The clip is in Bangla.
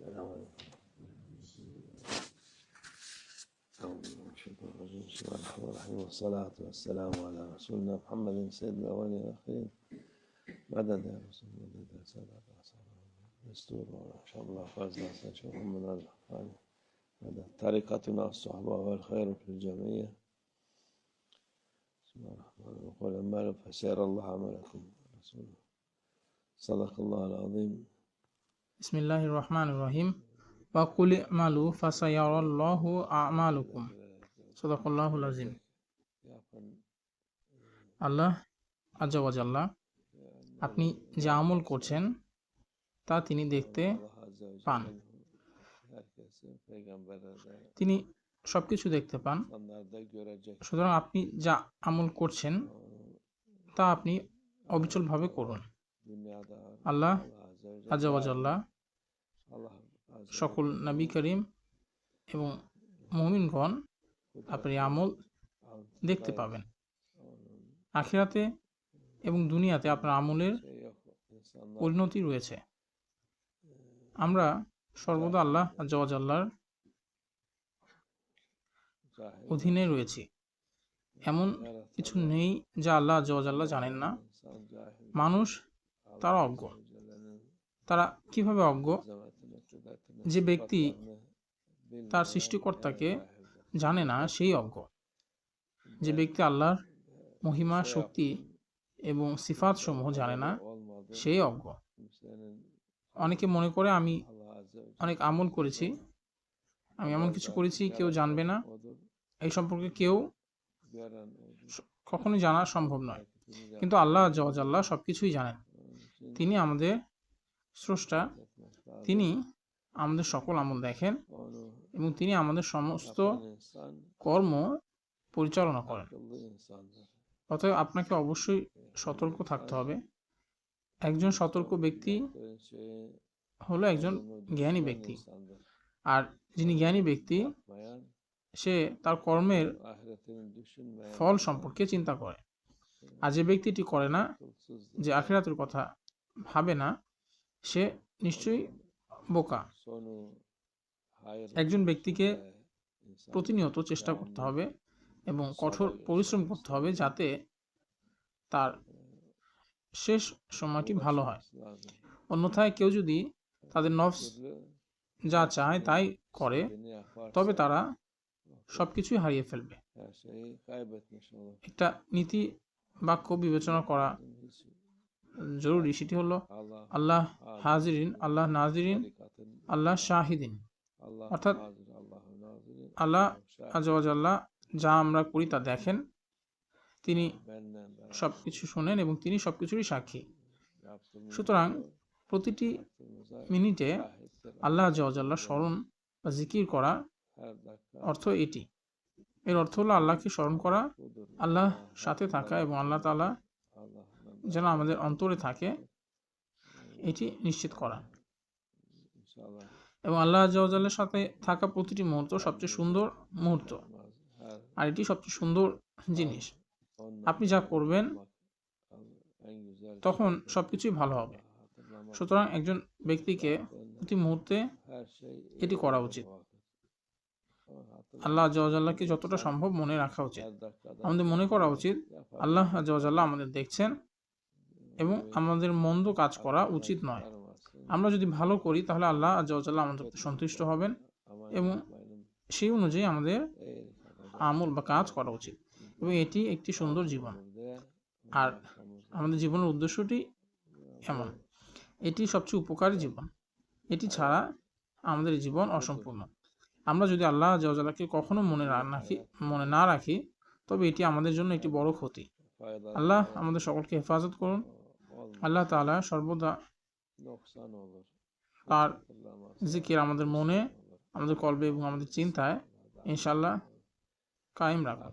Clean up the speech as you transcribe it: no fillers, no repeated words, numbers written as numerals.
السلام عليكم. أعوذ بالله من الشيطان الرجيم. بسم الله الرحمن الرحيم والصلاة والسلام على رسولنا محمد سيد الأولين والآخرين. مدد يا رسول الله، مدد سادة دستور إن شاء الله فازنا سنشوفهم من الأخوان. مدد طريقتنا الصحبة والخير في الجميع. بسم الله الرحمن الرحيم. وقل أعمالوا فسيرى الله عملكم رسوله. صدق الله العظيم. بسم الله الرحمن الرحيم. وقل اعملوا فسيرى الله أعمالكم صدق الله العظيم. আল্লাহ আজ্জা ওয়া জাল্লা আপনি যে আমল করছেন তা তিনি দেখতে পান, তিনি সবকিছু দেখতে পান। সুতরাং আপনি যা আমল করছেন তা আপনি অবিচলভাবে করুন। আল্লাহ আজ্জা ওয়া জাল্লা সকল নবী করিম এবং মুমিনগণ আপনার আমল দেখতে পাবেন। আখিরাতে এবং দুনিয়াতে আপনার আমলের পরিণতি রয়েছে। আমরা সর্বদা আল্লাহ আজ্জা ওয়া জাল্লার অধীনে রয়েছি। এমন কিছু নেই যা আল্লাহ আজ্জা ওয়া জাল্লা জানেন না। মানুষ তারা অজ্ঞ। তারা কিভাবে অজ্ঞ? যে ব্যক্তি তার সৃষ্টিকর্তাকে জানে না সেই অজ্ঞ। যে ব্যক্তি আল্লাহর মহিমা, শক্তি এবং সিফাত সমূহ জানে না সেই অজ্ঞ। অনেকে মনে করে আমি অনেক আমল করেছি, আমি এমন কিছু করেছি কেউ জানবে না, এই সম্পর্কে কেউ কখনোই জানা সম্ভব নয়। কিন্তু আল্লাহ আজ্জা ওয়া জাল্লা সবকিছুই জানেন। তিনি আমাদের স্রষ্টা, তিনি আমাদের সকল আমল দেখেন এবং তিনি আমাদের সমস্ত কর্ম পরিচালনা করেন। অতএব আপনাকে অবশ্যই সতর্ক থাকতে হবে। একজন সতর্ক ব্যক্তি হলো একজন জ্ঞানী ব্যক্তি, আর যিনি জ্ঞানী ব্যক্তি সে তার কর্মের ফল সম্পর্কে চিন্তা করে। আর যে ব্যক্তিটি করে না, যে আখিরাতের কথা ভাবে না, সে নিশ্চয়ই বোকা। একজন ব্যক্তিকে প্রতিনিয়ত চেষ্টা করতে হবে এবং কঠোর পরিশ্রম করতে হবে যাতে তার শেষ সময়টি ভালো হয়। অন্যথায় কেউ যদি তাদের নফস যা চায় তাই করে, তবে তারা সবকিছুই হারিয়ে ফেলবে। একটা নীতি বাক্য বিবেচনা করা জরুরি, সেটি হলো আল্লাহ হাজিরিন, আল্লাহ নাজিরিন, আল্লাহ শাহিদিন। অর্থাৎ আল্লাহ আজ্জা ওয়া জাল্লা যা আমরা করি তা দেখেন, তিনি সবকিছু শোনেন এবং তিনি সবকিছুরই সাক্ষী। সুতরাং প্রতিটি মিনিটে আল্লাহ আজ্জা ওয়া জাল্লা স্মরণ বা জিকির করা অর্থ এটি। এর অর্থ হলো আল্লাহকে স্মরণ করা, আল্লাহ সাথে থাকা এবং আল্লাহ তাআলা যেন আমাদের অন্তরে থাকে এটি নিশ্চিত করা। এবং আল্লাহ আজ্জা ওয়া জাল্লার সাথে থাকা প্রতিটি মুহূর্ত সবচেয়ে সুন্দর মুহূর্ত, আর এটি সবচেয়ে সুন্দর জিনিস। আপনি যা করবেন তখন সবকিছুই ভালো হবে। সুতরাং একজন ব্যক্তিকে প্রতি মুহূর্তে এটি করা উচিত। আল্লাহ আজ্জা ওয়া জাল্লাকে যতটা সম্ভব মনে রাখা উচিত। আমাদের মনে করা উচিত আল্লাহ আজ্জা ওয়া জাল্লা আমাদের দেখছেন এবং আমাদের মন্দ কাজ করা উচিত নয়। আমরা যদি ভালো করি তাহলে আল্লাহ আজ্জা ওয়া জাল্লা আমাদের সন্তুষ্ট হবেন এবং সেই অনুযায়ী আমাদের আমল বা কাজ করা উচিত, এবং এটি একটি সুন্দর জীবন। আর আমাদের জীবনের উদ্দেশ্যটি এমন, এটি সবচেয়ে উপকারী জীবন। এটি ছাড়া আমাদের জীবন অসম্পূর্ণ। আমরা যদি আল্লাহ আজ্জা ওয়া জাল্লাকে কখনো মনে না রাখি তবে এটি আমাদের জন্য একটি বড় ক্ষতি। আল্লাহ আমাদের সকলকে হেফাজত করুন। আল্লাহ তাআলা সর্বদা তার জিকির আমাদের মনে, আমাদের কলবে এবং আমাদের চিন্তায় ইনশাআল্লাহ কায়েম রাখুন।